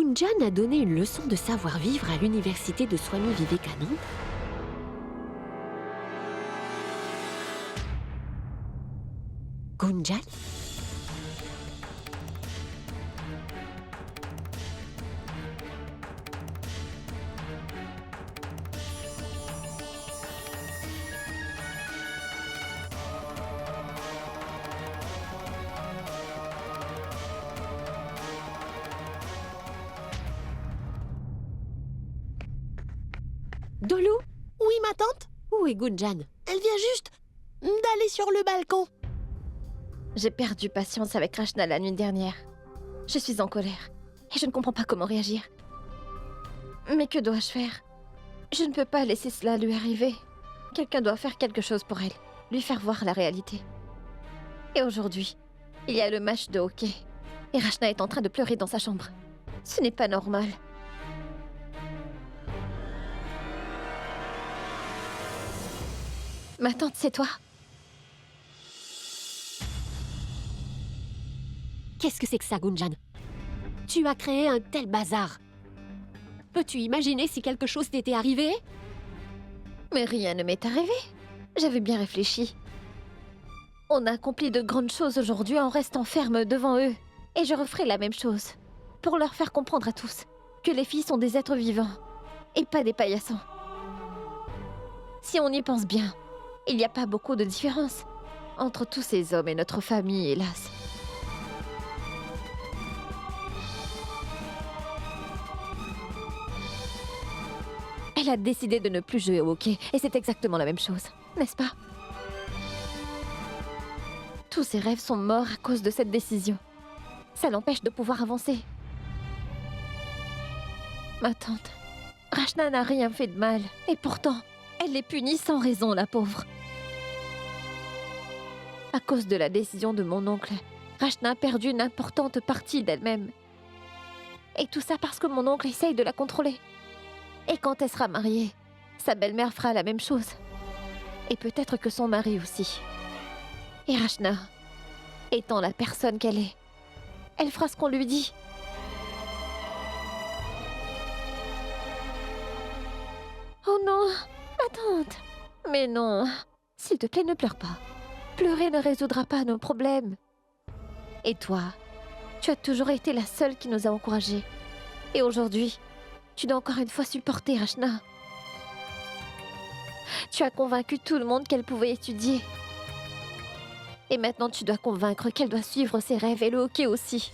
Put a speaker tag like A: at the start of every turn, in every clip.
A: Gunjan a donné une leçon de savoir-vivre à l'université de Swami Vivekananda. Gunjan? Dolu?
B: Oui, ma tante?
A: Où est Gunjan?
B: Elle vient juste d'aller sur le balcon.
C: J'ai perdu patience avec Rachna la nuit dernière. Je suis en colère et je ne comprends pas comment réagir. Mais que dois-je faire? Je ne peux pas laisser cela lui arriver. Quelqu'un doit faire quelque chose pour elle, lui faire voir la réalité. Et aujourd'hui, il y a le match de hockey. Et Rachna est en train de pleurer dans sa chambre. Ce n'est pas normal. Ma tante, c'est toi?
A: Qu'est-ce que c'est que ça, Gunjan? Tu as créé un tel bazar. Peux-tu imaginer si quelque chose t'était arrivé?
C: Mais rien ne m'est arrivé. J'avais bien réfléchi. On a accompli de grandes choses aujourd'hui en restant ferme devant eux. Et je referai la même chose. Pour leur faire comprendre à tous que les filles sont des êtres vivants. Et pas des paillassons. Si on y pense bien, il n'y a pas beaucoup de différence entre tous ces hommes et notre famille, hélas. Elle a décidé de ne plus jouer au hockey, et c'est exactement la même chose, n'est-ce pas? Tous ses rêves sont morts à cause de cette décision. Ça l'empêche de pouvoir avancer. Ma tante, Rachna n'a rien fait de mal, et pourtant, elle les punit sans raison, la pauvre. À cause de la décision de mon oncle, Rachna a perdu une importante partie d'elle-même. Et tout ça parce que mon oncle essaye de la contrôler. Et quand elle sera mariée, sa belle-mère fera la même chose. Et peut-être que son mari aussi. Et Rachna, étant la personne qu'elle est, elle fera ce qu'on lui dit. Oh non, ma tante. Mais non, s'il te plaît, ne pleure pas. Pleurer ne résoudra pas nos problèmes. Et toi, tu as toujours été la seule qui nous a encouragés. Et aujourd'hui, tu dois encore une fois supporter Rachna. Tu as convaincu tout le monde qu'elle pouvait étudier. Et maintenant, tu dois convaincre qu'elle doit suivre ses rêves et le hockey aussi.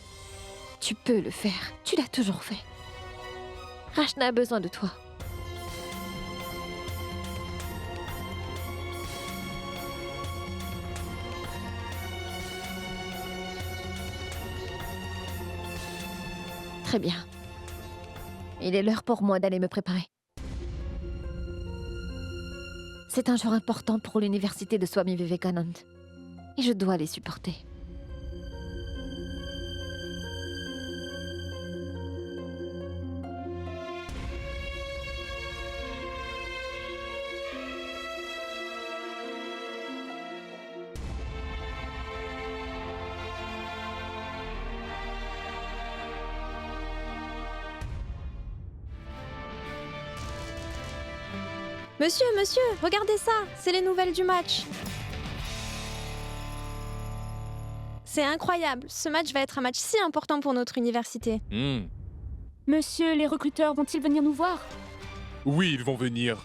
C: Tu peux le faire. Tu l'as toujours fait. Rachna a besoin de toi. Très bien. Il est l'heure pour moi d'aller me préparer. C'est un jour important pour l'université de Swami Vivekananda. Et je dois les supporter.
D: Monsieur, regardez ça, c'est les nouvelles du match. C'est incroyable, ce match va être un match si important pour notre université.
E: Monsieur, les recruteurs vont-ils venir nous voir?
F: Oui, ils vont venir.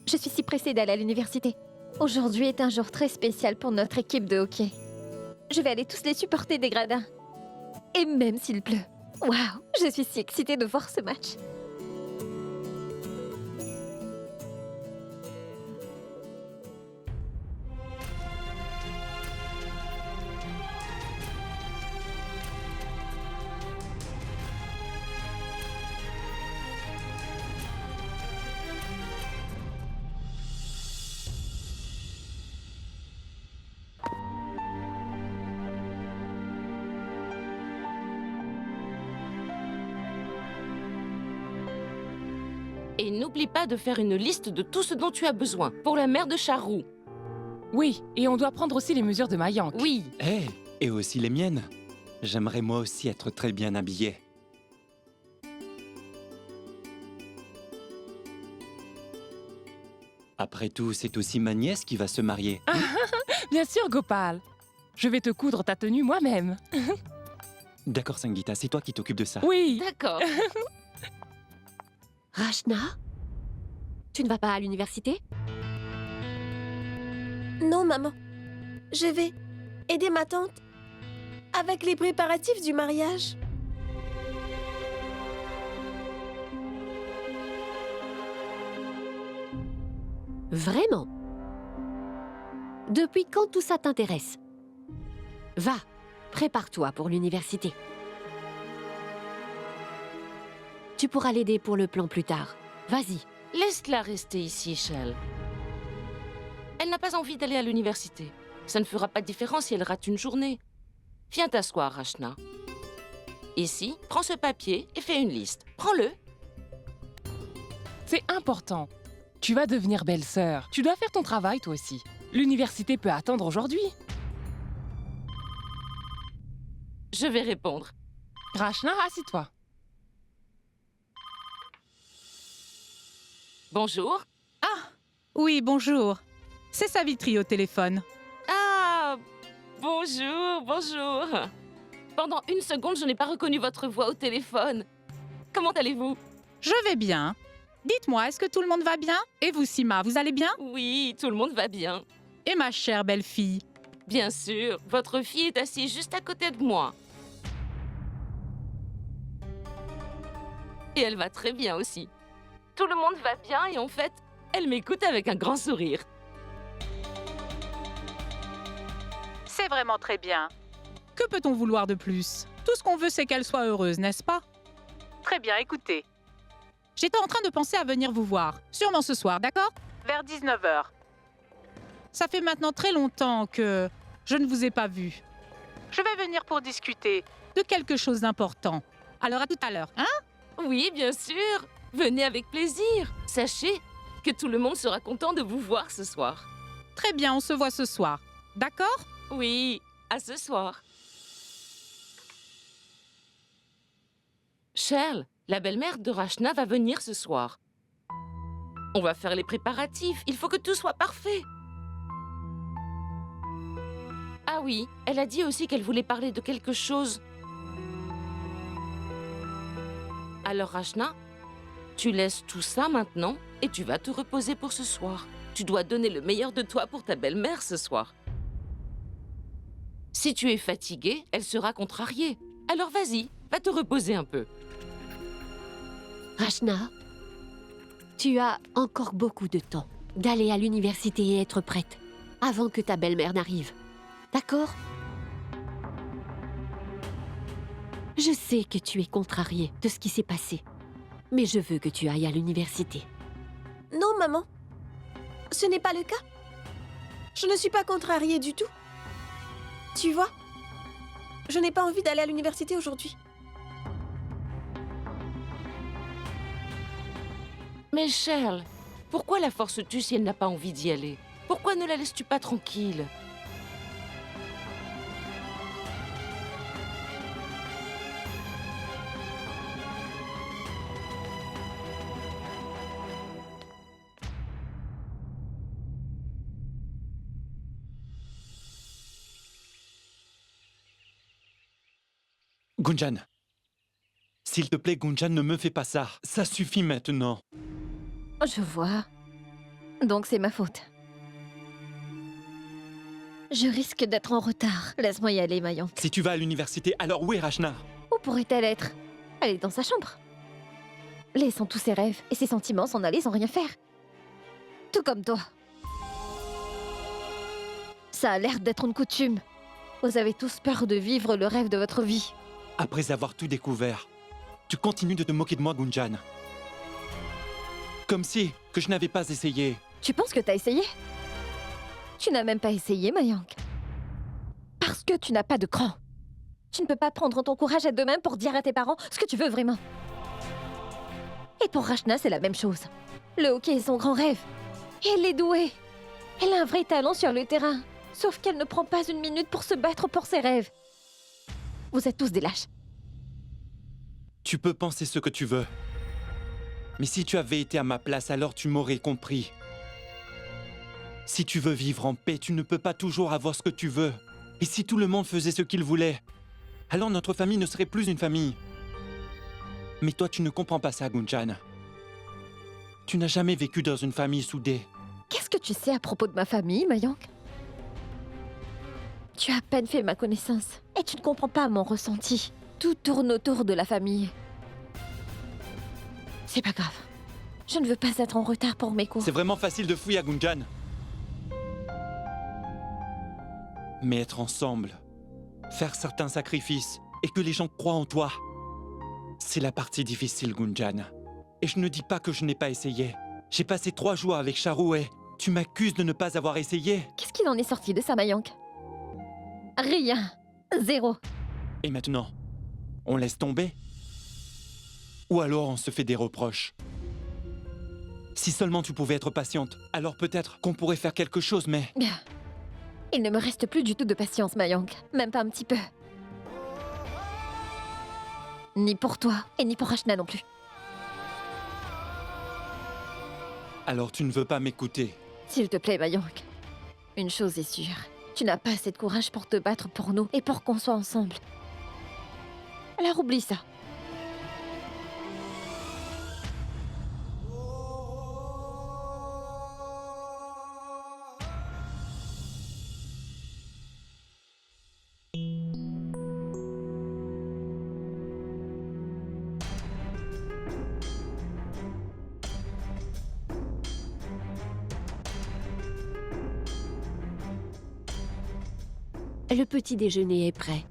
C: Je suis si pressée d'aller à l'université. Aujourd'hui est un jour très spécial pour notre équipe de hockey. Je vais aller tous les supporter des gradins. Et même s'il pleut. Waouh, je suis si excitée de voir ce match.
G: Et n'oublie pas de faire une liste de tout ce dont tu as besoin pour la mère de Charroux.
H: Oui, et on doit prendre aussi les mesures de Mayank.
G: Oui,
I: Hé, et aussi les miennes. J'aimerais moi aussi être très bien habillé. Après tout, c'est aussi ma nièce qui va se marier.
H: Bien sûr, Gopal. Je vais te coudre ta tenue moi-même.
I: D'accord, Sangeeta, c'est toi qui t'occupes de ça.
H: Oui.
G: d'accord.
A: Rachna, tu ne vas pas à l'université?
B: Non, maman. Je vais aider ma tante avec les préparatifs du mariage.
A: Vraiment? Depuis quand tout ça t'intéresse? Va, prépare-toi pour l'université. Tu pourras l'aider pour le plan plus tard. Vas-y.
G: Laisse-la rester ici, Shell. Elle n'a pas envie d'aller à l'université. Ça ne fera pas de différence si elle rate une journée. Viens t'asseoir, Rachna. Ici, prends ce papier et fais une liste. Prends-le.
H: C'est important. Tu vas devenir belle-sœur. Tu dois faire ton travail, toi aussi. L'université peut attendre aujourd'hui.
G: Je vais répondre.
H: Rachna, assis-toi.
G: Bonjour.
J: Oui, bonjour. C'est Savitri au téléphone.
G: Ah, bonjour, bonjour. Pendant une seconde, je n'ai pas reconnu votre voix au téléphone. Comment allez-vous?
J: Je vais bien. Dites-moi, est-ce que tout le monde va bien? Et vous, Sima, vous allez bien?
G: Oui, tout le monde va bien.
J: Et ma chère belle-fille?
G: Bien sûr, votre fille est assise juste à côté de moi. Et elle va très bien aussi. Tout le monde va bien et en fait, elle m'écoute avec un grand sourire.
J: C'est vraiment très bien. Que peut-on vouloir de plus? Tout ce qu'on veut, c'est qu'elle soit heureuse, n'est-ce pas? Très bien, écoutez. J'étais en train de penser à venir vous voir, sûrement ce soir, d'accord? Vers 19h. Ça fait maintenant très longtemps que je ne vous ai pas vu. Je vais venir pour discuter de quelque chose d'important. Alors à tout à l'heure, hein?
G: Oui, bien sûr. Venez avec plaisir. Sachez que tout le monde sera content de vous voir ce soir.
J: Très bien, on se voit ce soir. D'accord?
G: Oui, à ce soir. Shell, la belle-mère de Rachna va venir ce soir. On va faire les préparatifs. Il faut que tout soit parfait. Ah oui, elle a dit aussi qu'elle voulait parler de quelque chose. Alors Rachna, tu laisses tout ça maintenant et tu vas te reposer pour ce soir. Tu dois donner le meilleur de toi pour ta belle-mère ce soir. Si tu es fatiguée, elle sera contrariée. Alors vas-y, va te reposer un peu.
A: Rachna, tu as encore beaucoup de temps d'aller à l'université et être prête avant que ta belle-mère n'arrive. D'accord? Je sais que tu es contrariée de ce qui s'est passé, mais je veux que tu ailles à l'université.
B: Non, maman. Ce n'est pas le cas. Je ne suis pas contrariée du tout. Tu vois, je n'ai pas envie d'aller à l'université aujourd'hui.
G: Mais Shell, pourquoi la forces-tu si elle n'a pas envie d'y aller? Pourquoi ne la laisses-tu pas tranquille?
I: Gunjan. S'il te plaît, Gunjan, ne me fais pas ça. Ça suffit maintenant.
C: Je vois. Donc c'est ma faute. Je risque d'être en retard. Laisse-moi y aller, Mayank.
I: Si tu vas à l'université, alors où est Rachna?
C: Où pourrait-elle être? Elle est dans sa chambre. Laissant tous ses rêves et ses sentiments s'en aller sans rien faire. Tout comme toi. Ça a l'air d'être une coutume. Vous avez tous peur de vivre le rêve de votre vie.
I: Après avoir tout découvert, tu continues de te moquer de moi, Gunjan. Comme si que je n'avais pas essayé.
C: Tu penses que t'as essayé? Tu n'as même pas essayé, Mayank. Parce que tu n'as pas de cran. Tu ne peux pas prendre ton courage à deux mains pour dire à tes parents ce que tu veux vraiment. Et pour Rachna, c'est la même chose. Le hockey est son grand rêve. Et elle est douée. Elle a un vrai talent sur le terrain. Sauf qu'elle ne prend pas une minute pour se battre pour ses rêves. Vous êtes tous des lâches.
I: Tu peux penser ce que tu veux. Mais si tu avais été à ma place, alors tu m'aurais compris. Si tu veux vivre en paix, tu ne peux pas toujours avoir ce que tu veux. Et si tout le monde faisait ce qu'il voulait, alors notre famille ne serait plus une famille. Mais toi, tu ne comprends pas ça, Gunjan. Tu n'as jamais vécu dans une famille soudée.
C: Qu'est-ce que tu sais à propos de ma famille, Mayank? Tu as à peine fait ma connaissance. Et tu ne comprends pas mon ressenti. Tout tourne autour de la famille. C'est pas grave. Je ne veux pas être en retard pour mes cours.
I: C'est vraiment facile de fuir, Gunjan. Mais être ensemble, faire certains sacrifices et que les gens croient en toi, c'est la partie difficile, Gunjan. Et je ne dis pas que je n'ai pas essayé. J'ai passé 3 jours avec Charu et tu m'accuses de ne pas avoir essayé.
C: Qu'est-ce qu'il en est sorti de ça, Mayank? Rien. Zéro.
I: Et maintenant, on laisse tomber? Ou alors on se fait des reproches? Si seulement tu pouvais être patiente, alors peut-être qu'on pourrait faire quelque chose, mais...
C: Il ne me reste plus du tout de patience, Mayank. Même pas un petit peu. Ni pour toi, et ni pour Rachna non plus.
I: Alors tu ne veux pas m'écouter?
C: S'il te plaît, Mayank. Une chose est sûre. Tu n'as pas assez de courage pour te battre pour nous et pour qu'on soit ensemble. Alors oublie ça.
A: Le petit déjeuner est prêt.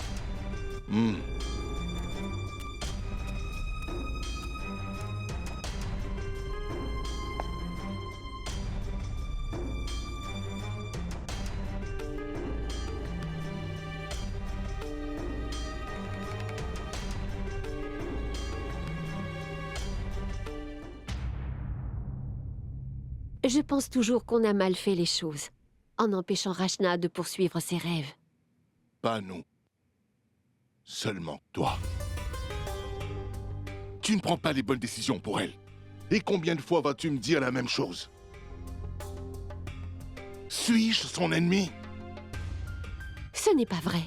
A: Je pense toujours qu'on a mal fait les choses, en empêchant Rachna de poursuivre ses rêves.
K: Pas nous. Seulement toi. Tu ne prends pas les bonnes décisions pour elle. Et combien de fois vas-tu me dire la même chose? Suis-je son ennemi?
A: Ce n'est pas vrai.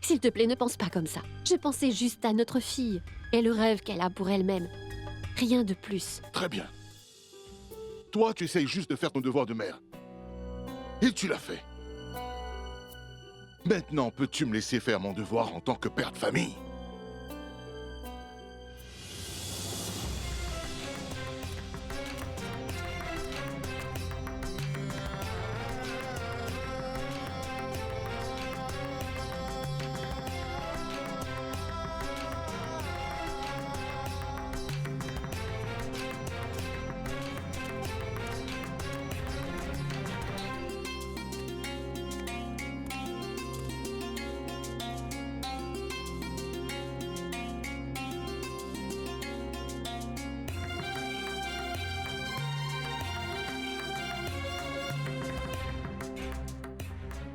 A: S'il te plaît, ne pense pas comme ça. Je pensais juste à notre fille et le rêve qu'elle a pour elle-même. Rien de plus.
K: Très bien. Toi, tu essayes juste de faire ton devoir de mère. Et tu l'as fait. Maintenant, peux-tu me laisser faire mon devoir en tant que père de famille?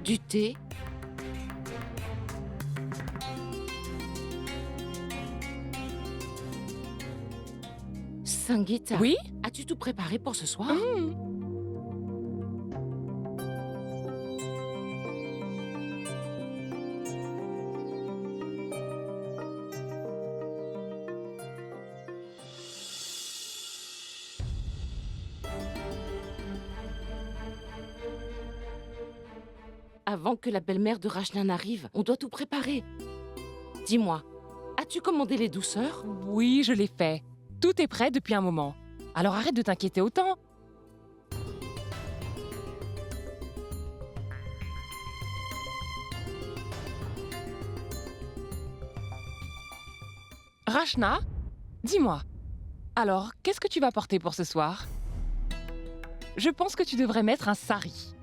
G: Du thé? Sangeeta,
H: Oui?
G: as-tu tout préparé pour ce soir? Avant que la belle-mère de Rachna n'arrive, on doit tout préparer. Dis-moi, as-tu commandé les douceurs?
H: Oui, je l'ai fait. Tout est prêt depuis un moment. Alors arrête de t'inquiéter autant. Rachna, dis-moi. Alors, qu'est-ce que tu vas porter pour ce soir? Je pense que tu devrais mettre un sari.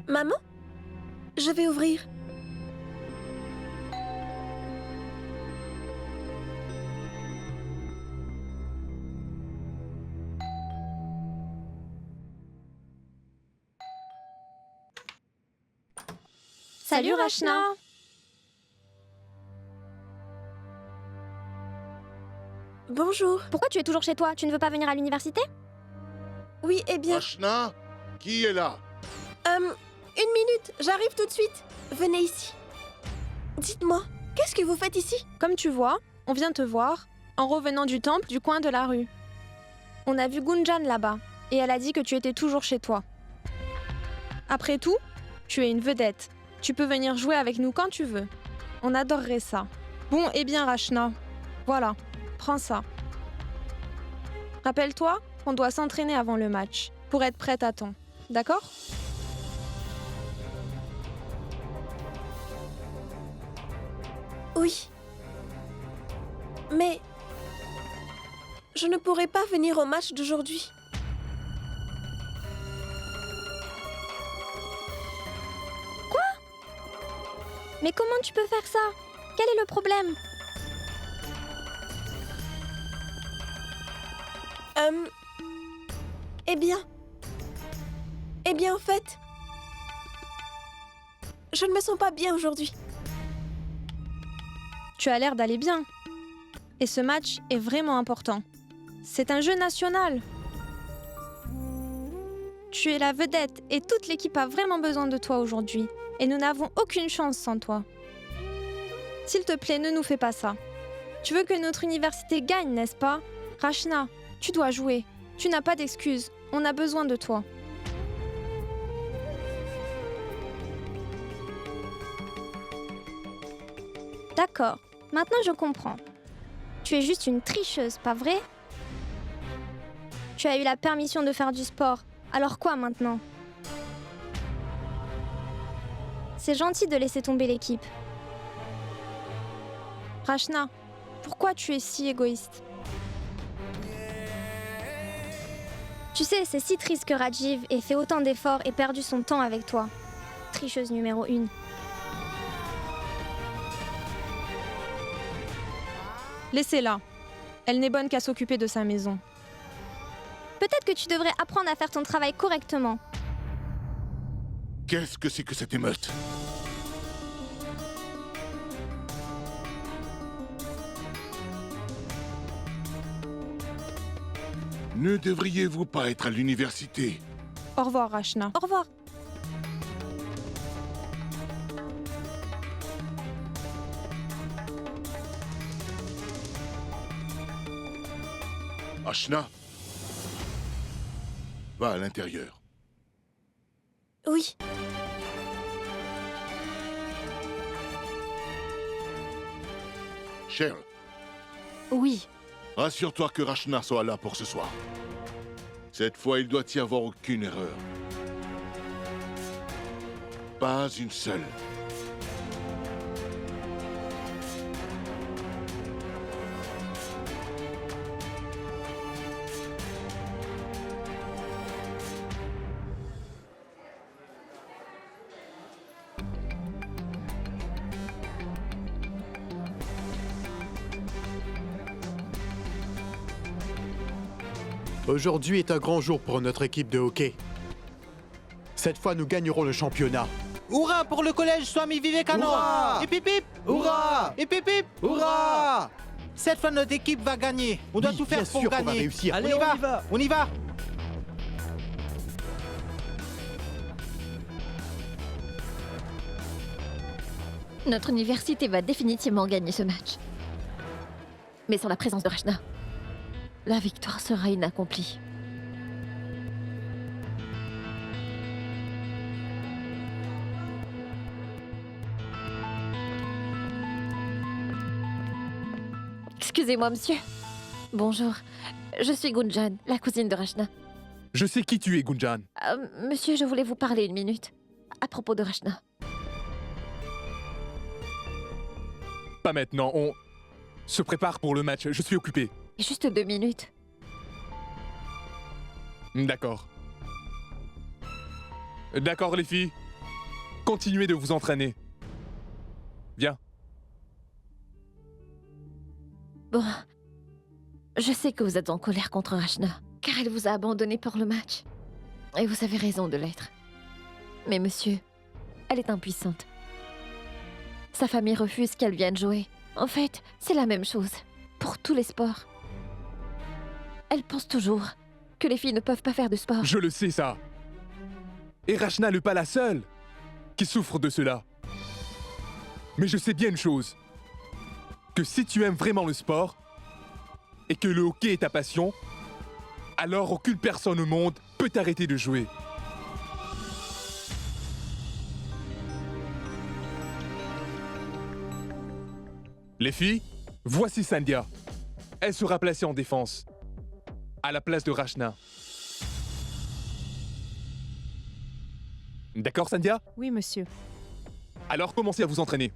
B: Maman? Je vais ouvrir.
D: Salut Rachna.
B: Bonjour.
L: Pourquoi tu es toujours chez toi? Tu ne veux pas venir à l'université?
B: Oui, eh bien...
K: Rachna, qui est là?
B: Une minute, j'arrive tout de suite. Venez ici. Dites-moi, qu'est-ce que vous faites ici?
D: Comme tu vois, on vient te voir en revenant du temple du coin de la rue. On a vu Gunjan là-bas et elle a dit que tu étais toujours chez toi. Après tout, tu es une vedette. Tu peux venir jouer avec nous quand tu veux. On adorerait ça. Bon, eh bien Rachna, voilà, prends ça. Rappelle-toi qu'on doit s'entraîner avant le match pour être prête à temps. D'accord?
B: Oui. Mais... je ne pourrai pas venir au match d'aujourd'hui.
L: Quoi? Mais comment tu peux faire ça? Quel est le problème?
B: Eh bien, en fait... je ne me sens pas bien aujourd'hui.
D: Tu as l'air d'aller bien. Et ce match est vraiment important. C'est un jeu national. Tu es la vedette et toute l'équipe a vraiment besoin de toi aujourd'hui. Et nous n'avons aucune chance sans toi. S'il te plaît, ne nous fais pas ça. Tu veux que notre université gagne, n'est-ce pas? Rachna, tu dois jouer. Tu n'as pas d'excuses. On a besoin de toi.
L: D'accord, maintenant je comprends. Tu es juste une tricheuse, pas vrai? Tu as eu la permission de faire du sport, alors quoi maintenant? C'est gentil de laisser tomber l'équipe.
D: Rachna, pourquoi tu es si égoïste?
L: Tu sais, c'est si triste que Rajiv ait fait autant d'efforts et perdu son temps avec toi. Tricheuse numéro 1.
D: Laissez-la. Elle n'est bonne qu'à s'occuper de sa maison.
L: Peut-être que tu devrais apprendre à faire ton travail correctement.
K: Qu'est-ce que c'est que cette émeute? Ne devriez-vous pas être à l'université?
D: Au revoir, Rachna.
L: Au revoir.
K: Rachna, va à l'intérieur.
B: Oui.
K: Cheryl,
A: Oui.
K: rassure-toi que Rachna soit là pour ce soir. Cette fois, il doit y avoir aucune erreur. Pas une seule.
M: Aujourd'hui est un grand jour pour notre équipe de hockey. Cette fois, nous gagnerons le championnat. Hurrah pour le collège Swami Vivekananda. Hip hip hip.
N: Hurrah.
M: Hip hip hip.
N: Hurrah.
M: Cette fois, notre équipe va gagner. On doit tout faire
N: bien
M: pour
N: sûr qu'on va
M: gagner.
N: réussir.
M: Allez,
N: Allez,
M: on y va. On y va.
C: Notre université va définitivement gagner ce match. Mais sans la présence de Rachna, la victoire sera inaccomplie. Excusez-moi, monsieur. Bonjour. Je suis Gunjan, la cousine de Rachna.
F: Je sais qui tu es, Gunjan.
C: Monsieur, je voulais vous parler une minute. À propos de Rachna.
F: Pas maintenant, on se prépare pour le match. Je suis occupé.
C: Juste 2 minutes.
F: D'accord. D'accord, les filles. Continuez de vous entraîner. Viens.
C: Bon. Je sais que vous êtes en colère contre Rachna, car elle vous a abandonné pour le match. Et vous avez raison de l'être. Mais monsieur, elle est impuissante. Sa famille refuse qu'elle vienne jouer. En fait, c'est la même chose. Pour tous les sports. Elle pense toujours que les filles ne peuvent pas faire de sport.
F: Je le sais, ça. Et Rachna n'est pas la seule qui souffre de cela. Mais je sais bien une chose. Que si tu aimes vraiment le sport, et que le hockey est ta passion, alors aucune personne au monde peut t'arrêter de jouer. Les filles, voici Sandhya. Elle sera placée en défense, à la place de Rachna. D'accord, Sandhya?
D: Oui, monsieur.
F: Alors commencez à vous entraîner.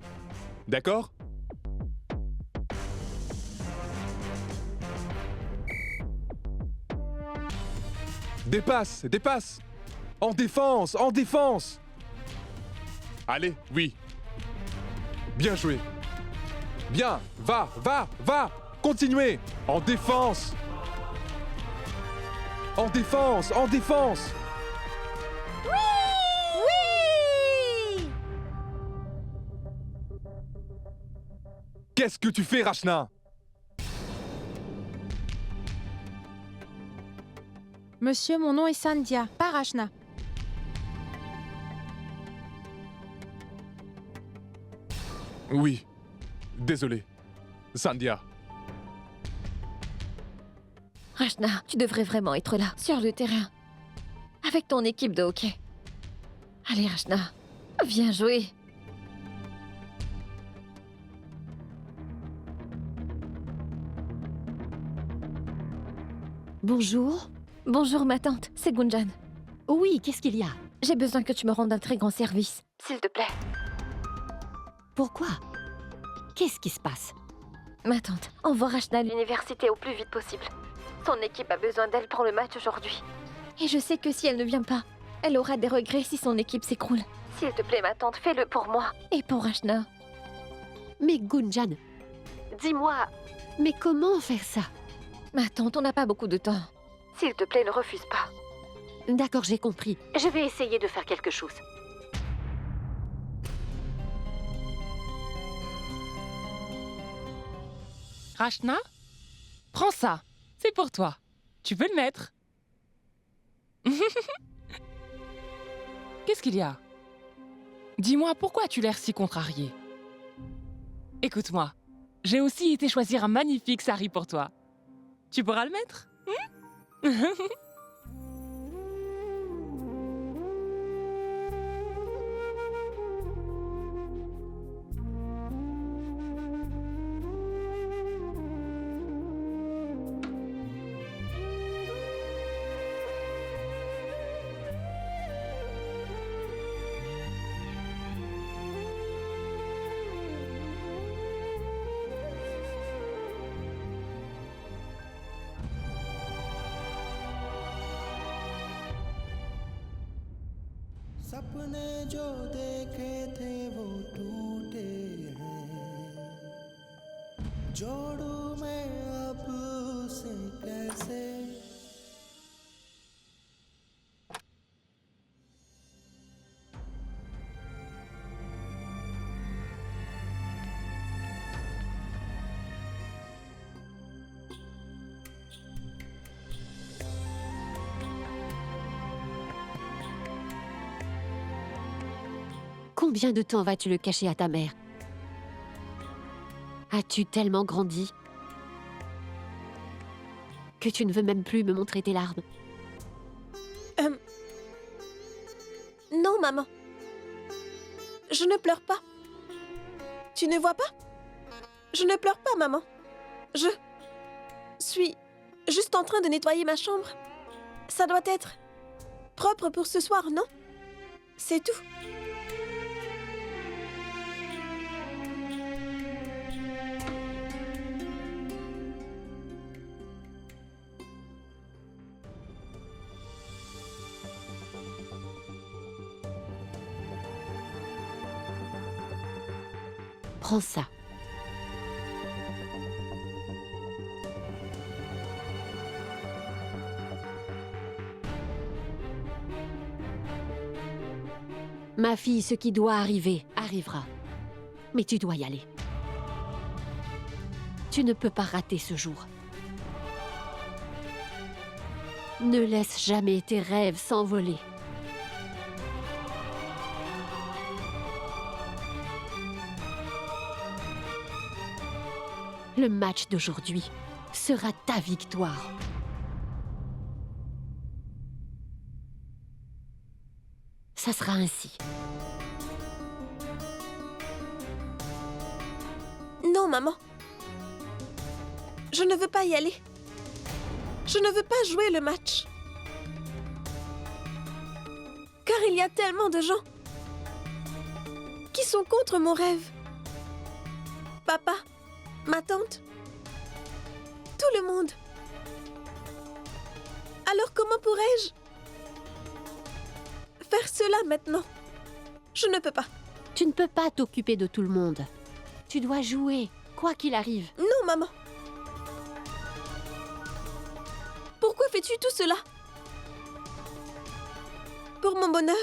F: D'accord? Dépasse, dépasse! En défense, en défense! Allez, oui. Bien joué. Bien, va, va, va! Continuez! En défense! En défense, en défense!
L: Oui!
F: Qu'est-ce que tu fais, Rachna?
D: Monsieur, mon nom est Sandhya, pas Rachna.
F: Oui. Désolé. Sandhya.
C: Rachna, tu devrais vraiment être là, sur le terrain. Avec ton équipe de hockey. Allez, Rachna, viens jouer.
A: Bonjour.
C: Bonjour, ma tante, c'est Gunjan.
A: Oui, qu'est-ce qu'il y a?
C: J'ai besoin que tu me rendes un très grand service, s'il te plaît.
A: Pourquoi? Qu'est-ce qui se passe?
C: Ma tante, envoie Rachna à l'université au plus vite possible. Son équipe a besoin d'elle pour le match aujourd'hui. Et je sais que si elle ne vient pas, elle aura des regrets si son équipe s'écroule. S'il te plaît, ma tante, fais-le pour moi et pour Rachna.
A: Mais Gunjan, dis-moi, mais comment faire ça?
C: Ma tante, on n'a pas beaucoup de temps. S'il te plaît, ne refuse pas.
A: D'accord, j'ai compris. Je vais essayer de faire quelque chose.
H: Rachna, prends ça. C'est pour toi. Tu peux le mettre. Qu'est-ce qu'il y a? Dis-moi, pourquoi as-tu l'air si contrarié? Écoute-moi, j'ai aussi été choisir un magnifique sari pour toi. Tu pourras le mettre?
O: सपने जो देखे थे वो टूटे हैं जोड़ू मैं अब उसे कैसे
A: Combien de temps vas-tu le cacher à ta mère? As-tu tellement grandi que tu ne veux même plus me montrer tes larmes?
B: Non, maman. Je ne pleure pas. Tu ne vois pas? Je ne pleure pas, maman. Je suis juste en train de nettoyer ma chambre. Ça doit être propre pour ce soir, non? C'est tout.
A: Prends ça. Ma fille, ce qui doit arriver, arrivera. Mais tu dois y aller. Tu ne peux pas rater ce jour. Ne laisse jamais tes rêves s'envoler. Le match d'aujourd'hui sera ta victoire. Ça sera ainsi.
B: Non, maman. Je ne veux pas y aller. Je ne veux pas jouer le match. Car il y a tellement de gens qui sont contre mon rêve. Papa, ma tante, tout le monde. Alors comment pourrais-je faire cela maintenant? Je ne peux pas.
A: Tu ne peux pas t'occuper de tout le monde. Tu dois jouer, quoi qu'il arrive.
B: Non, maman. Pourquoi fais-tu tout cela? Pour mon bonheur?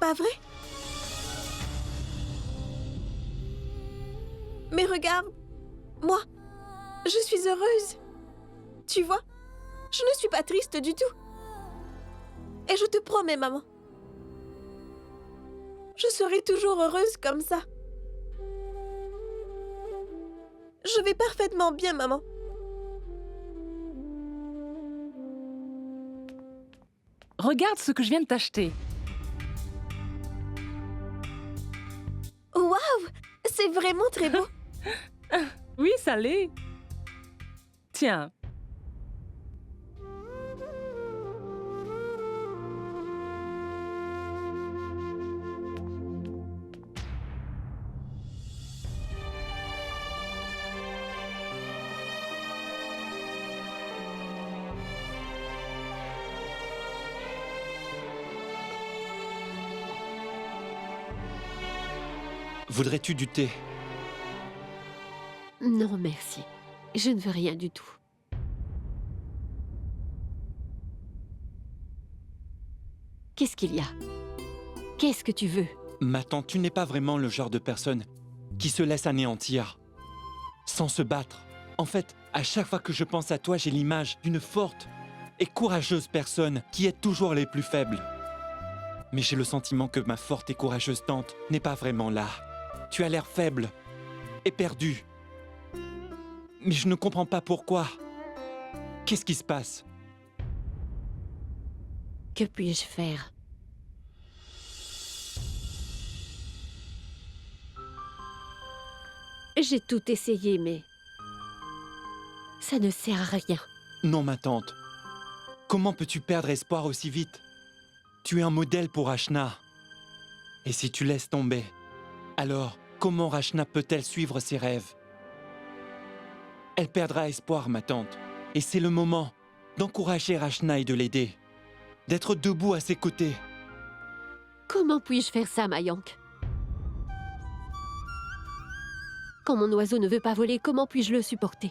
B: Pas vrai? Mais regarde, moi, je suis heureuse. Tu vois, je ne suis pas triste du tout. Et je te promets, maman, je serai toujours heureuse comme ça. Je vais parfaitement bien, maman.
H: Regarde ce que je viens de t'acheter.
B: Waouh, c'est vraiment très beau.
H: Oui, ça l'est. Tiens.
I: Voudrais-tu du thé?
A: Non, merci. Je ne veux rien du tout. Qu'est-ce qu'il y a? Qu'est-ce que tu veux?
I: Ma tante, tu n'es pas vraiment le genre de personne qui se laisse anéantir sans se battre. En fait, à chaque fois que je pense à toi, j'ai l'image d'une forte et courageuse personne qui aide toujours les plus faibles. Mais j'ai le sentiment que ma forte et courageuse tante n'est pas vraiment là. Tu as l'air faible et perdu. Mais je ne comprends pas pourquoi. Qu'est-ce qui se passe?
A: Que puis-je faire? J'ai tout essayé, mais ça ne sert à rien.
I: Non, ma tante. Comment peux-tu perdre espoir aussi vite? Tu es un modèle pour Rachna. Et si tu laisses tomber, alors comment Rachna peut-elle suivre ses rêves? Elle perdra espoir, ma tante. Et c'est le moment d'encourager Rachna et de l'aider. D'être debout à ses côtés.
A: Comment puis-je faire ça, Mayank? Quand mon oiseau ne veut pas voler, comment puis-je le supporter?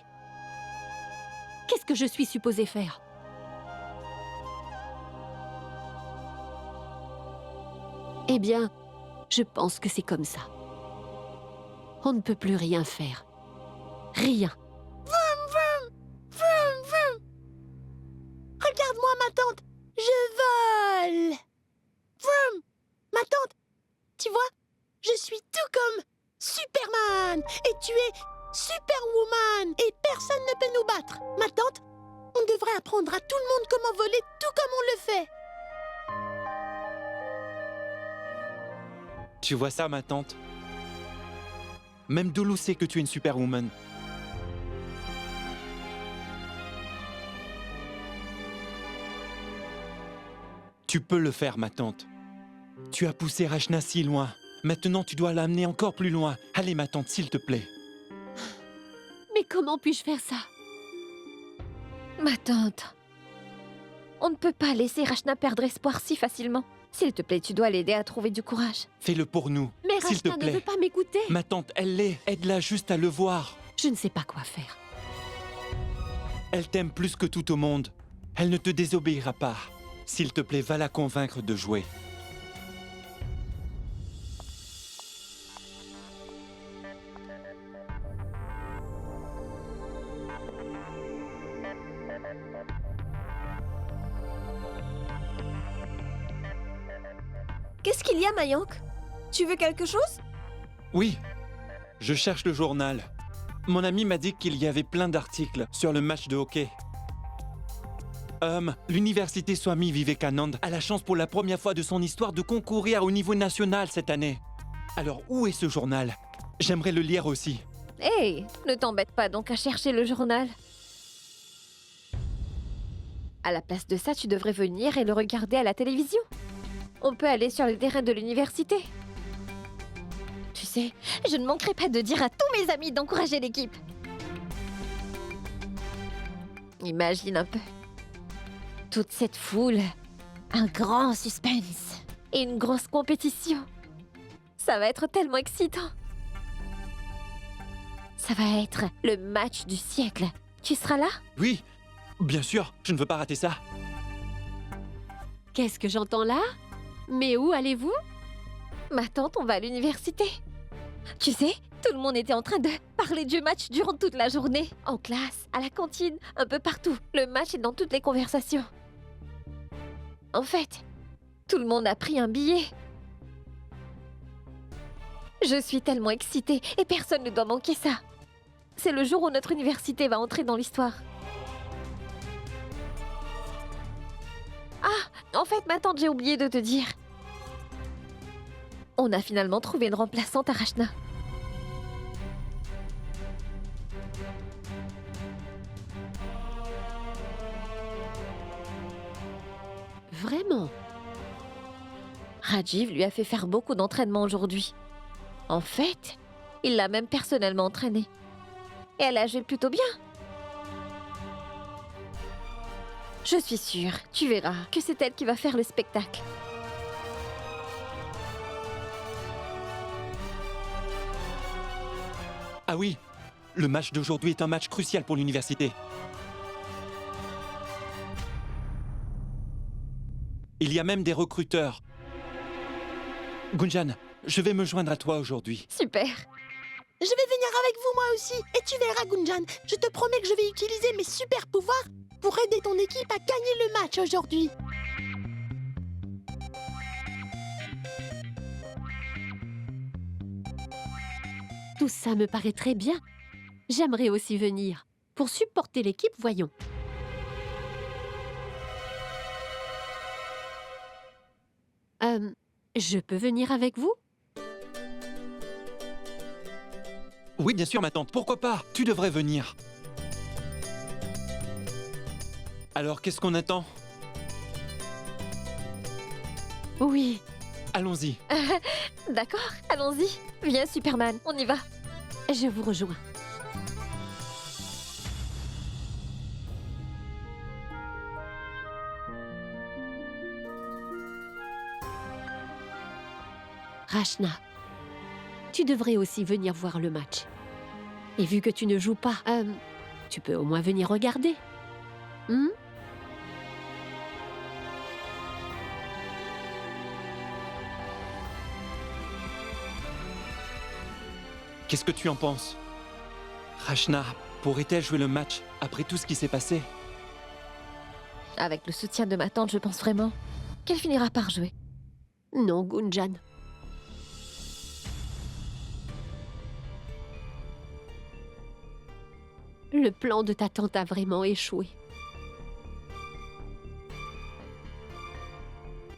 A: Qu'est-ce que je suis supposée faire? Eh bien, je pense que c'est comme ça. On ne peut plus rien faire. Rien.
B: Vroom, vroom, vroom, vroom. Regarde-moi, ma tante. Je vole. Vroom. Ma tante,
N: tu vois, je suis tout comme Superman et tu es Superwoman et personne ne peut nous battre. Ma tante, on devrait apprendre à tout le monde comment voler tout comme on le fait.
I: Tu vois ça, ma tante? Même Doulou sait que tu es une superwoman. Tu peux le faire, ma tante. Tu as poussé Rachna si loin. Maintenant, tu dois l'amener encore plus loin. Allez, ma tante, s'il te plaît.
A: Mais comment puis-je faire ça?
C: Ma tante, on ne peut pas laisser Rachna perdre espoir si facilement. S'il te plaît, tu dois l'aider à trouver du courage.
I: Fais-le pour nous,
A: Mais
I: s'il te
A: Rachna ne
I: plaît.
A: veut pas m'écouter.
I: Ma tante, elle l'est. Aide-la juste à le voir.
A: Je ne sais pas quoi faire.
I: Elle t'aime plus que tout au monde. Elle ne te désobéira pas. S'il te plaît, va la convaincre de jouer.
B: Qu'est-ce qu'il y a, Mayank? Tu veux quelque chose?
I: Oui, je cherche le journal. Mon ami m'a dit qu'il y avait plein d'articles sur le match de hockey. L'université Swami Vivekananda a la chance pour la première fois de son histoire de concourir au niveau national cette année. Alors, où est ce journal? J'aimerais le lire aussi.
C: Hey, ne t'embête pas donc à chercher le journal. À la place de ça, tu devrais venir et le regarder à la télévision. On peut aller sur les terrains de l'université. Tu sais, je ne manquerai pas de dire à tous mes amis d'encourager l'équipe. Imagine un peu. Toute cette foule, un grand suspense et une grosse compétition. Ça va être tellement excitant. Ça va être le match du siècle. Tu seras là?
I: Oui, bien sûr, je ne veux pas rater ça.
A: Qu'est-ce que j'entends là? Mais où allez-vous?
C: Ma tante, on va à l'université. Tu sais, tout le monde était en train de parler du match durant toute la journée. En classe, à la cantine, un peu partout. Le match est dans toutes les conversations. En fait, tout le monde a pris un billet. Je suis tellement excitée et personne ne doit manquer ça. C'est le jour où notre université va entrer dans l'histoire. Ah, en fait, ma tante, j'ai oublié de te dire. On a finalement trouvé une remplaçante à Rachna.
A: Vraiment?
C: Rajiv lui a fait faire beaucoup d'entraînement aujourd'hui. En fait, il l'a même personnellement entraînée. Et elle a joué plutôt bien. Je suis sûre, tu verras, que c'est elle qui va faire le spectacle.
I: Ah oui, le match d'aujourd'hui est un match crucial pour l'université. Il y a même des recruteurs. Gunjan, je vais me joindre à toi aujourd'hui.
C: Super.
N: Je vais venir avec vous moi aussi. Et tu verras, Gunjan, je te promets que je vais utiliser mes super pouvoirs pour aider ton équipe à gagner le match aujourd'hui.
A: Tout ça me paraît très bien. J'aimerais aussi venir. Pour supporter l'équipe, voyons. Je peux venir avec vous?
I: Oui, bien sûr, ma tante. Pourquoi pas? Tu devrais venir. Alors, qu'est-ce qu'on attend?
A: Oui.
I: Allons-y.
C: D'accord, allons-y. Viens, Superman, on y va.
A: Je vous rejoins. Rachna, tu devrais aussi venir voir le match. Et vu que tu ne joues pas, tu peux au moins venir regarder.
I: Qu'est-ce que tu en penses? Rachna pourrait-elle jouer le match après tout ce qui s'est passé?
C: Avec le soutien de ma tante, je pense vraiment qu'elle finira par jouer.
A: Non, Gunjan. Le plan de ta tante a vraiment échoué.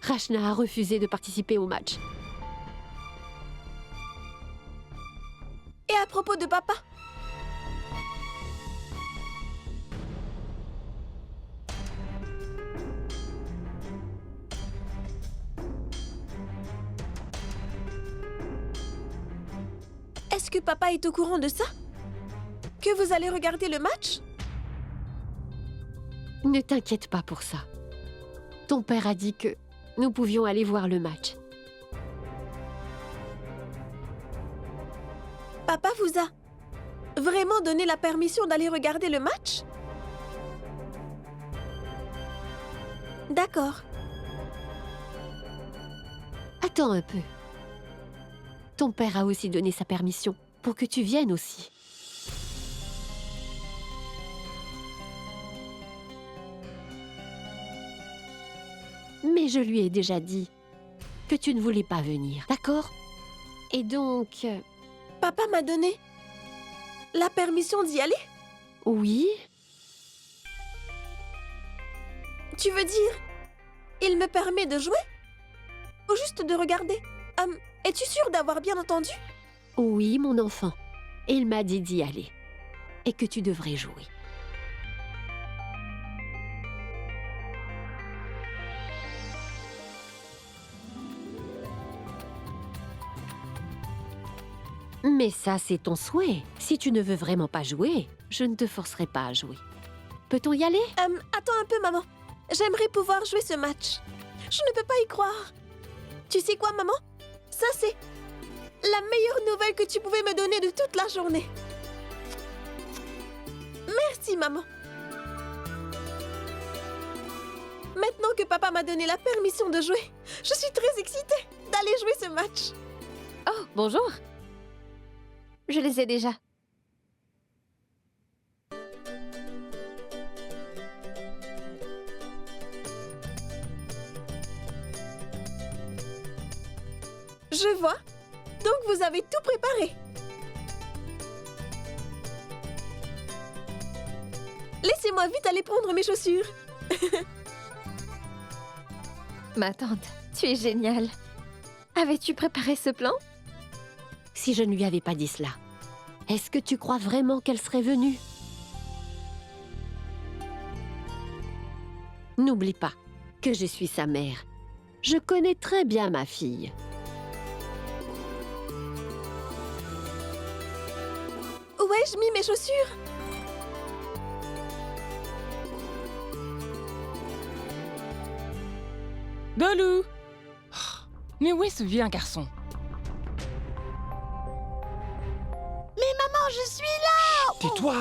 A: Rachna a refusé de participer au match.
B: Et à propos de papa? Est-ce que papa est au courant de ça? Que vous allez regarder le match?
A: Ne t'inquiète pas pour ça. Ton père a dit que nous pouvions aller voir le match.
B: Papa vous a vraiment donné la permission d'aller regarder le match? D'accord.
A: Attends un peu. Ton père a aussi donné sa permission pour que tu viennes aussi. Mais je lui ai déjà dit que tu ne voulais pas venir, d'accord? Et donc...
B: Papa m'a donné la permission d'y aller?
A: Oui?
B: Tu veux dire, il me permet de jouer? Ou juste de regarder? Es-tu sûre d'avoir bien entendu?
A: Oui, mon enfant. Il m'a dit d'y aller. Et que tu devrais jouer. Mais ça, c'est ton souhait. Si tu ne veux vraiment pas jouer, je ne te forcerai pas à jouer. Peut-on y aller?
B: Attends un peu, maman. J'aimerais pouvoir jouer ce match. Je ne peux pas y croire. Tu sais quoi, maman? Ça, c'est la meilleure nouvelle que tu pouvais me donner de toute la journée. Merci, maman. Maintenant que papa m'a donné la permission de jouer, je suis très excitée d'aller jouer ce match.
C: Oh, bonjour. Je les ai déjà.
B: Je vois. Donc vous avez tout préparé. Laissez-moi vite aller prendre mes chaussures.
C: Ma tante, tu es géniale. Avais-tu préparé ce plan?
A: Si je ne lui avais pas dit cela, est-ce que tu crois vraiment qu'elle serait venue? N'oublie pas que je suis sa mère. Je connais très bien ma fille.
B: Où ai-je mis mes chaussures?
H: Dolou! Mais où est ce vieux garçon?
N: Mais maman, je suis là!
I: Tais-toi!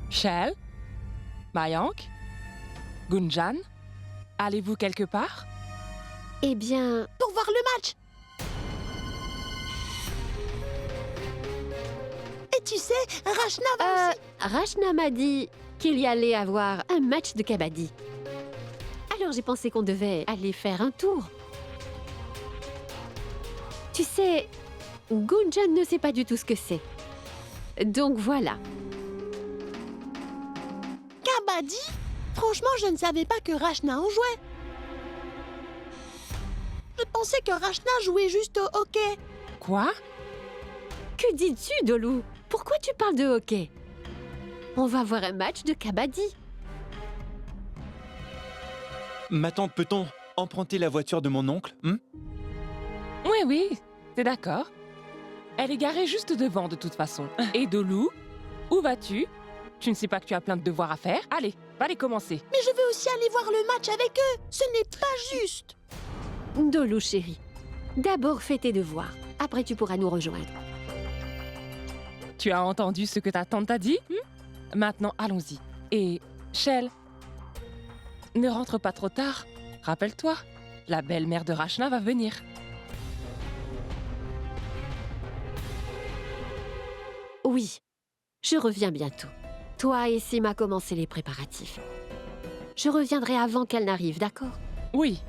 H: Shell? Mayank? Gunjan? Allez-vous quelque part?
A: Eh bien...
N: Pour voir le match! Et tu sais, Rachna va aussi...
A: Rachna m'a dit qu'il y allait avoir un match de kabaddi. Alors j'ai pensé qu'on devait aller faire un tour. Tu sais, Gunjan ne sait pas du tout ce que c'est. Donc voilà.
N: Kabaddi? Franchement, je ne savais pas que Rachna en jouait. Je pensais que Rachna jouait juste au hockey.
H: Quoi?
A: Que dis-tu, Dolou? Pourquoi tu parles de hockey? On va voir un match de kabaddi.
I: Ma tante, peut-on emprunter la voiture de mon oncle?
H: Oui, c'est d'accord. Elle est garée juste devant de toute façon. Et Dolou, où vas-tu? Tu ne sais pas que tu as plein de devoirs à faire? Allez, va les commencer.
N: Mais je veux aussi aller voir le match avec eux. Ce n'est pas juste.
A: Dolou, chérie. D'abord, fais tes devoirs. Après, tu pourras nous rejoindre.
H: Tu as entendu ce que ta tante t'a dit? Maintenant, allons-y. Et, Shell, ne rentre pas trop tard. Rappelle-toi, la belle-mère de Rachna va venir.
A: Oui, je reviens bientôt. Toi et Sima commencez les préparatifs. Je reviendrai avant qu'elle n'arrive, d'accord?
H: Oui.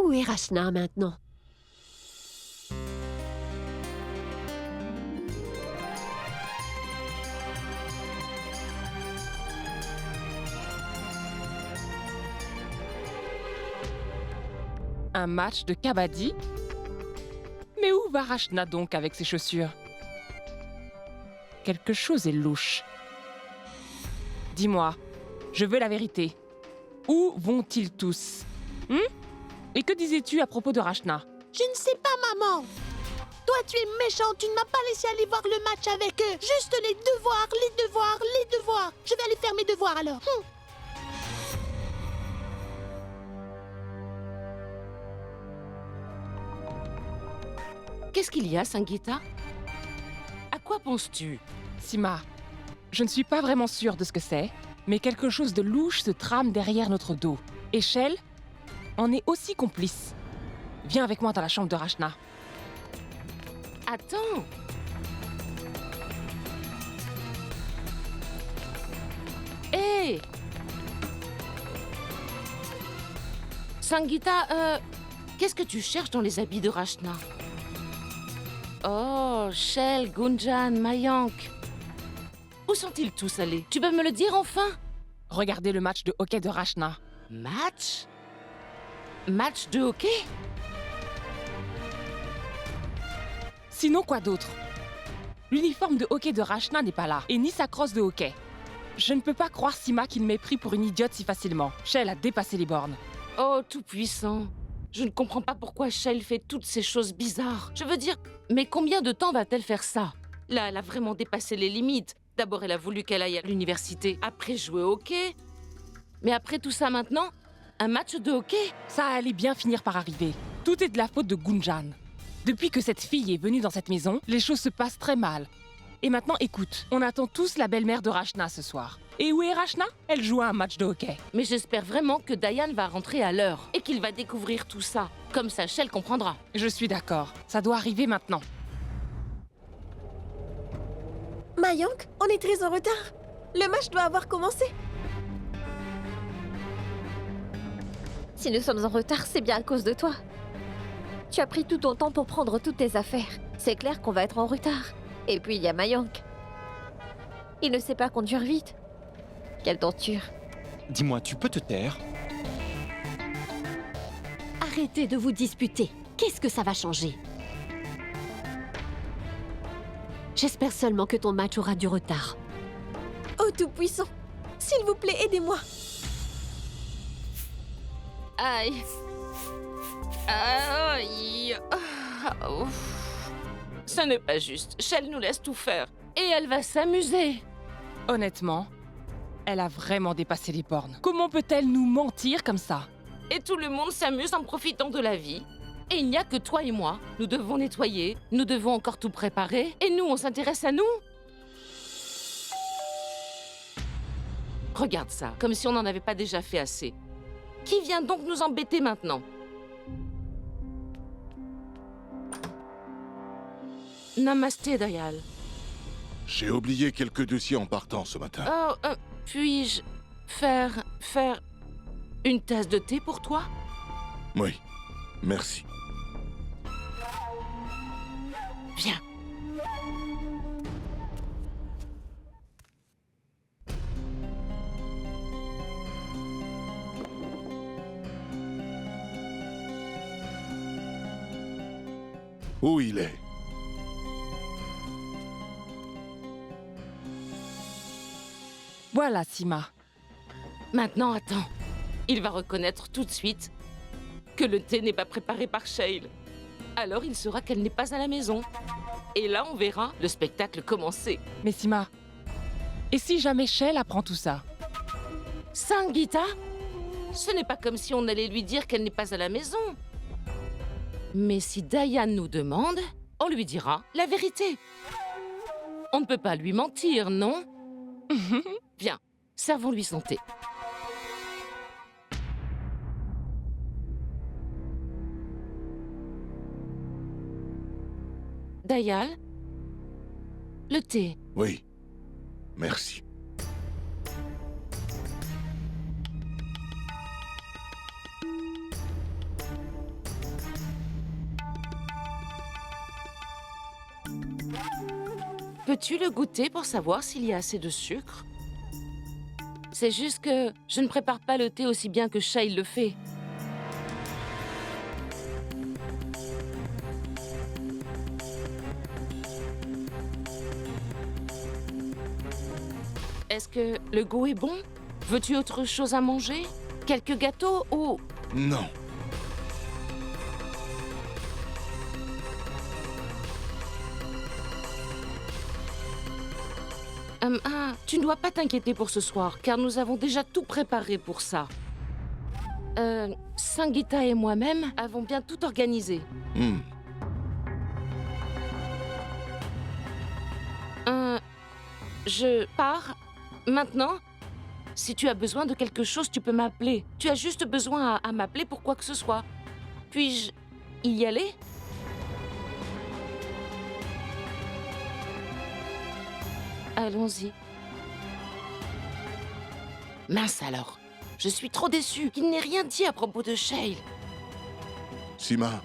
A: Où est Rachna maintenant?
H: Un match de kabaddi? Mais où va Rachna donc avec ses chaussures? Quelque chose est louche. Dis-moi, je veux la vérité. Où vont-ils tous? Et que disais-tu à propos de Rachna?
N: Je ne sais pas, maman. Toi, tu es méchante, tu ne m'as pas laissé aller voir le match avec eux. Juste les devoirs, les devoirs, les devoirs. Je vais aller faire mes devoirs alors.
G: Qu'est-ce qu'il y a, Sangeeta? À quoi penses-tu?
H: Sima, je ne suis pas vraiment sûre de ce que c'est, mais quelque chose de louche se trame derrière notre dos. Et Shell en est aussi complice. Viens avec moi dans la chambre de Rachna.
G: Attends. Hé! Sangeeta, qu'est-ce que tu cherches dans les habits de Rachna? Oh, Shell, Gunjan, Mayank. Où sont-ils tous allés? Tu peux me le dire enfin?
H: Regardez le match de hockey de Rachna.
G: Match? Match de hockey?
H: Sinon, quoi d'autre? L'uniforme de hockey de Rachna n'est pas là, et ni sa crosse de hockey. Je ne peux pas croire, Sima, qu'il m'ait pris pour une idiote si facilement. Shell a dépassé les bornes.
G: Oh, tout-puissant. Je ne comprends pas pourquoi Shell fait toutes ces choses bizarres. Je veux dire, mais combien de temps va-t-elle faire ça? Là, elle a vraiment dépassé les limites. D'abord, elle a voulu qu'elle aille à l'université, après jouer au hockey. Mais après tout ça maintenant, un match de hockey?
H: Ça allait bien finir par arriver. Tout est de la faute de Gunjan. Depuis que cette fille est venue dans cette maison, les choses se passent très mal. Et maintenant, écoute, on attend tous la belle-mère de Rachna ce soir. Et où est Rachna? Elle joue à un match de hockey.
G: Mais j'espère vraiment que Dayan va rentrer à l'heure et qu'il va découvrir tout ça. Comme ça, Shell comprendra.
H: Je suis d'accord. Ça doit arriver maintenant.
B: Mayank, on est très en retard. Le match doit avoir commencé.
C: Si nous sommes en retard, c'est bien à cause de toi. Tu as pris tout ton temps pour prendre toutes tes affaires. C'est clair qu'on va être en retard. Et puis il y a Mayank. Il ne sait pas conduire vite. Quelle torture.
I: Dis-moi, tu peux te taire?
A: Arrêtez de vous disputer. Qu'est-ce que ça va changer? J'espère seulement que ton match aura du retard.
B: Oh, tout-puissant, s'il vous plaît, aidez-moi.
G: Aïe. Aïe. Ah, ouf. Ce n'est pas juste. Shell nous laisse tout faire. Et elle va s'amuser.
H: Honnêtement, elle a vraiment dépassé les bornes. Comment peut-elle nous mentir comme ça?
G: Et tout le monde s'amuse en profitant de la vie. Et il n'y a que toi et moi. Nous devons nettoyer, nous devons encore tout préparer. Et nous, on s'intéresse à nous. Regarde ça, comme si on n'en avait pas déjà fait assez. Qui vient donc nous embêter maintenant? Namasté, Dayal.
K: J'ai oublié quelques dossiers en partant ce matin.
G: Oh, puis-je faire une tasse de thé pour toi?
K: Oui, merci.
G: Viens.
K: Où il est?
H: Voilà, Sima.
G: Maintenant, attends. Il va reconnaître tout de suite que le thé n'est pas préparé par Shale. Alors il saura qu'elle n'est pas à la maison. Et là, on verra le spectacle commencer.
H: Mais Sima, et si jamais Shell apprend tout ça?
G: Sangeeta? Ce n'est pas comme si on allait lui dire qu'elle n'est pas à la maison. Mais si Dayan nous demande, on lui dira la vérité. On ne peut pas lui mentir, non? Viens, servons-lui son thé. Dayal, le thé.
K: Oui, merci.
G: Peux-tu le goûter pour savoir s'il y a assez de sucre? C'est juste que je ne prépare pas le thé aussi bien que Shail le fait. Est-ce que le goût est bon? Veux-tu autre chose à manger? Quelques gâteaux ou...
K: Non.
G: Tu ne dois pas t'inquiéter pour ce soir, car nous avons déjà tout préparé pour ça. Sangeeta et moi-même avons bien tout organisé. Je pars maintenant. Si tu as besoin de quelque chose, tu peux m'appeler. Tu as juste besoin à m'appeler pour quoi que ce soit. Puis-je y aller? Allons-y. Mince alors. Je suis trop déçue qu'il n'ait rien dit à propos de Shail.
K: Sima,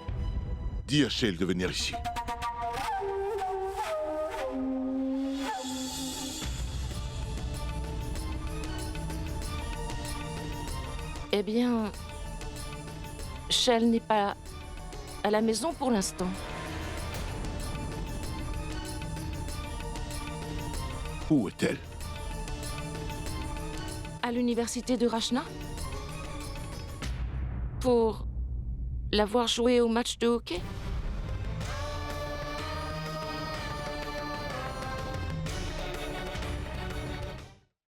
K: dis à Shail de venir ici.
G: Eh bien, Shail n'est pas à la maison pour l'instant.
K: Où est-elle?
G: À l'université de Rachna. Pour l'avoir joué au match de hockey.